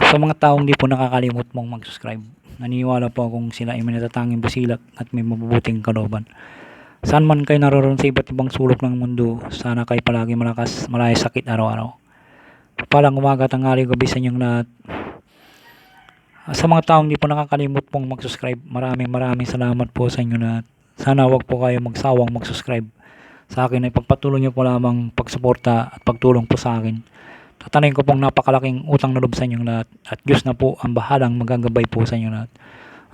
Sa mga taong di po nakakalimot mong mag-subscribe, naniniwala po akong sila ay may natatanging busilak at may mabubuting kalooban. Saan man kayo naroon sa iba't ibang sulok ng mundo, sana kayo palagi malakas, malaya sakit araw-araw. Palang umaga, tanghali, gabi sa inyong lahat. Sa mga taong di po nakakalimot pong mag-subscribe, maraming salamat po sa inyo lahat. Sana wag po kayo magsawang mag-subscribe sa akin, ay pagpatuloy nyo po lamang pagsuporta at pagtulong po sa akin. Tatanayin ko pong napakalaking utang na loob sa inyong lahat at Diyos na po ang bahalang magagabay po sa inyong lahat.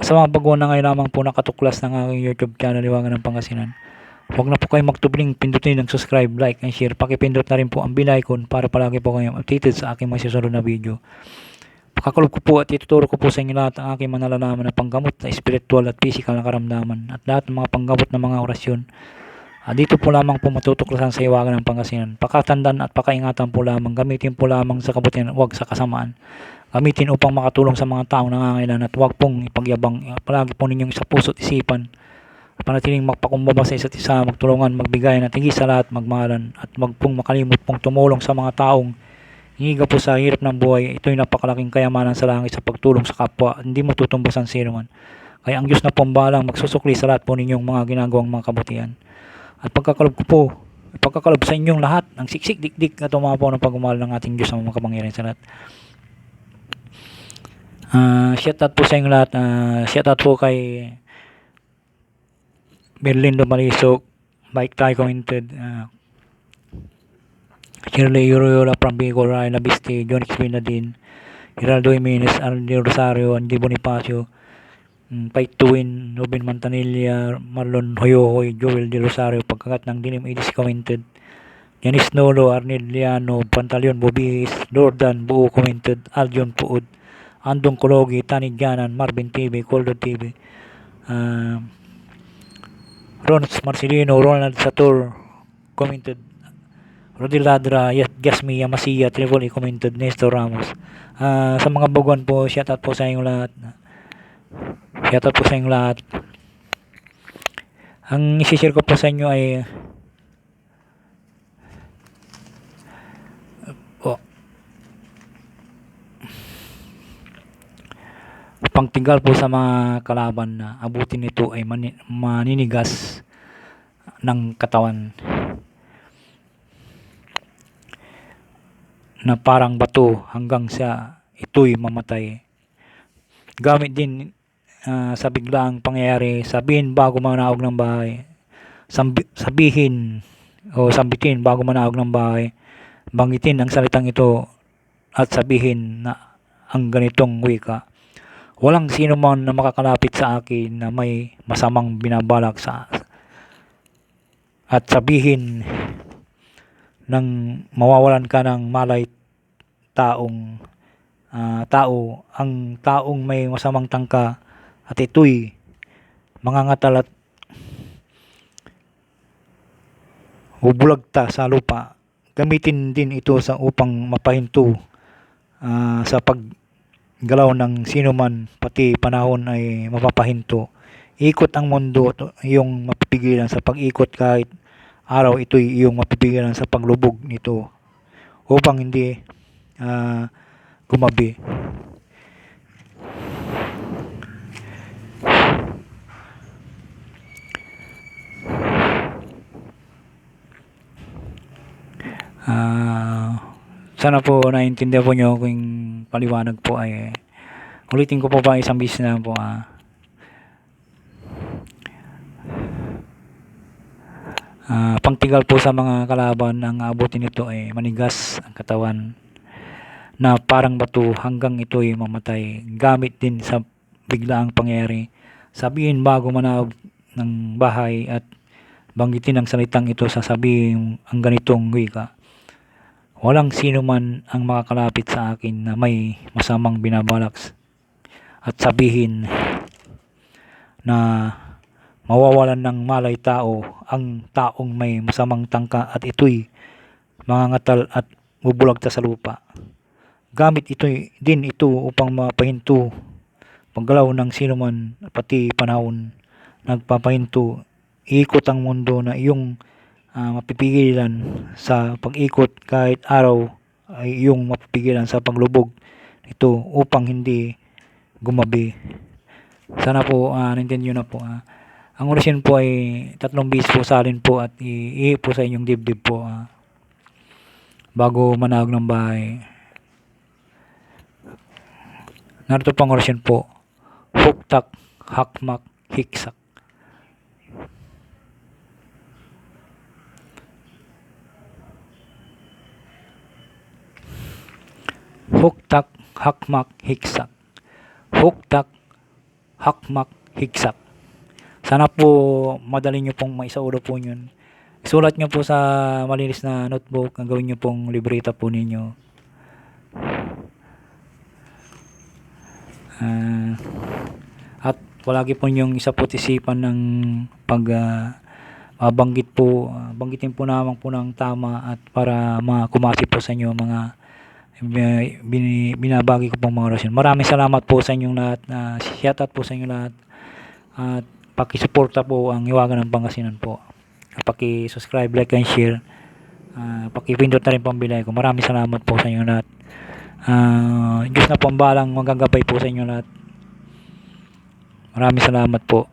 Sa mga baguhan na ngayon lamang po nakatuklas ng aking YouTube channel, Liwangan ng Pangasinan, huwag na po kayo magtubling pindutin ng subscribe, like, and share. Pakipindot na rin po ang bell icon para palagi po kayong updated sa aking mga susunod na video. Pakakulog ko po at ituturo ko po sa inyo lahat ang aking manalalaman na panggamot na spiritual at physical na karamdaman at lahat ng mga panggamot na mga orasyon. Dito po lamang po matutuklasan sa Liwangan ng Pangasinan. Pakatandaan at pakaingatan po lamang, gamitin po lamang sa kabutihan, huwag sa kasamaan. Gamitin upang makatulong sa mga taong nangangailangan at huwag pong ipagyabang. Palagi po ninyong sa puso't isipan at panatiling magpakumbaba sa isa't isa, magtulungan, magbigay at higit sa lahat magmahalan at huwag pong makalimot pong tumulong sa mga taong hingiga po sa hirap ng buhay. Ito'y napakalaking kayamanan sa langit sa pagtulong sa kapwa. Hindi mo tutumbasan sino man. Kaya ang Diyos na po ang bahalang magsusukli sa lahat po ninyong mga ginagawang mga kabutihan. At pagkakalob sa inyong lahat ng siksik dikdik na tumapaw ng pagmamahal ng ating Diyos na makapangyarihan sa lahat. Shout out po sa inyong lahat. Shout out po kay Berlindo Malisok, Mike Tai commented, Shirley Yuriola from Bicol, Ryan Labiste, John Xpinadin, Geraldo Jimenez, Arnel Rosario, Andy Bonifacio, Pait Tuwin, Ruben Mantanilla, Marlon Hoyohoy, Joel De Rosario, pagkakat ng Dilim Edis commented, Yanis Nolo, Arnel Liano, Pantaleon Bobis, Jordan Buo commented, Aljon Puud, Andong Kologi, Tani Ganan, Marvin TV, Coldo TV, Rons Marcelino, Ronald Sator commented, Rodil Ladra, Jasmine Yamasiya, Trivoli commented, Nestor Ramos. Sa mga baguhan po, shout out po sa inyong lahat. Shout out po sa inyong lahat. Ang isi-share ko po sa inyo ay pangtinggal po sa mga kalaban na abutin nito ay maninigas ng katawan na parang bato hanggang sa ito'y mamatay. Gamit din sa biglaang pangyayari, sabihin bago manaog ng bahay, sabihin o sambitin bago manaog ng bahay, banggitin ang salitang ito at sabihin na ang ganitong wika. Walang sino man na makakalapit sa akin na may masamang binabalak sa at sabihin nang mawawalan ka ng malay ang taong may masamang tangka at ito'y mangangatal at bubulagta sa lupa. Gamitin din ito upang mapahinto sa paggalaw ng sino man, pati panahon ay mapapahinto. Ikot ang mundo, iyong mapipigilan sa pag-ikot, kahit araw ito'y iyong mapipigilan sa paglubog nito upang hindi gumabi. Sana po naiintindihan po nyo kung paliwanag po ay ulitin ko po pa isang beses na po. Pangtigal po sa mga kalaban, ang abutin nito ay manigas ang katawan na parang bato hanggang ito'y mamatay. Gamit din sa biglaang pangyayari, sabihin bago manaog ng bahay at banggitin ang salitang ito, sasabihin ang ganitong wika. Walang sino man ang makakalapit sa akin na may masamang binabalak at sabihin na mawawalan ng malay ang taong may masamang tangka at ito'y mangangatal at bubulagta sa lupa. Gamit ito upang mapahinto paggalaw ng sino man, pati panahon nagpapahinto. Ikot ang mundo na iyong mapipigilan sa pag-ikot, kahit araw ay iyong mapipigilan sa paglubog ito upang hindi gumabi. Sana po naintindihan nyo na po. Ang orasyon po ay 3 beses po salin po at iihi po sa inyong dibdib po bago manahog ng bahay. Narito pang orasyon po. Huktak, hakmak, hiksak. Huktak, hakmak, hiksak. Huktak, hakmak, hiksak. Sana po madali nyo pong maisaulo po yun. Isulat nyo po sa malinis na notebook. Ang gawin nyo pong libreta po ninyo. At palagi po yung isa po isipan ng banggitin po naman po ng tama at para makumasi po sa inyo mga binabagi ko pong mga orasyon. Maraming salamat po sa inyong lahat. Shout out po sa inyong lahat. At pakisuporta po ang Hiwaga ng Pangasinan po. Paki-subscribe, like, and share. Pakipindot na rin po ang bilay ko. Maraming salamat po sa inyong lahat. Diyos na po ang balang magagabay po sa inyong lahat. Maraming salamat po.